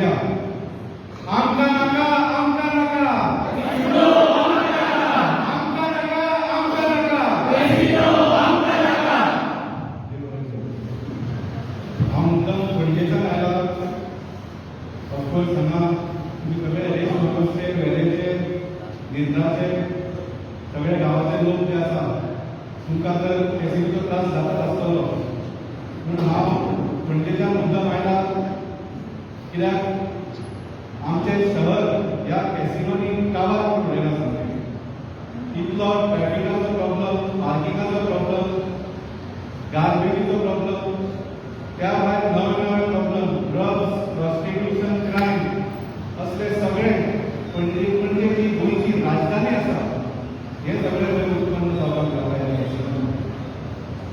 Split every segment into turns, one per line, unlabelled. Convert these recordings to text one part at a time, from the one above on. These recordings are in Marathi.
आमका नका आमका नका आमका नका आमका नका हा मुद्दा पणजेचा आला. ऑफकोर्स हांगा तुम्ही सगळे रेस लोकचे वेरेचे निंदाचे सगळे गावाचे लोक जे आसा तुमकां तर केसीचो त्रास जाताच आसतलो. पूण हांव पणजेच्या मुद्दा आयला कित्याक आमचे शहर ह्या कॅसिनोनी काबार पडलेला सांगते. इतलो ट्रॅफिकाचो प्रॉब्लम, पार्किंगाचो प्रॉब्लम, गार्बेजीचो प्रॉब्लम, त्या भायर नवे नवे प्रॉब्लम, ड्रग्स, प्रॉस्टिट्यूशन, क्रायम असले सगळे पणजे जी गोंयची राजधानी आसा हे सगळे उत्पन्न जावपाक लागला.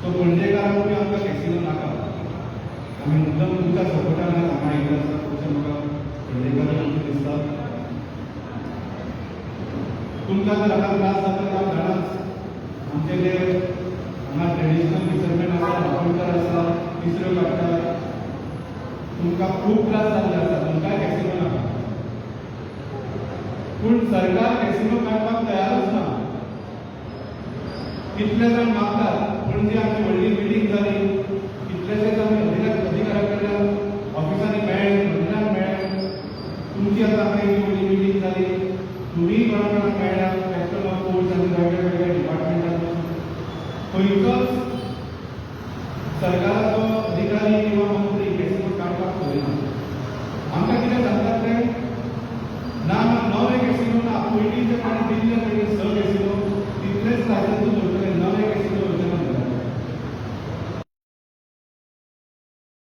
सो पणजेकारांक बी आमकां कॅसिनो नाका. आमी मुद्दम तुमच्या सपोर्टान हांगा आयिल्ले आसा. तुमचे म्हाका पणजेकार दिसता. तुमकां जर हाका त्रास जाता त्या कारणांच आमचे जे हांगा ट्रेडिशनल फिशरमॅन आसा, रापणकर आसा, तिसऱ्यो काडटा, तुमकां खूब त्रास जाल्ले आसा. तुमकां कॅसिनो नाका. पूण सरकार कॅसिनो काडपाक तयारूच ना. कितले जाण मागतात. पणजे आमची व्हडली मिटींग जाली,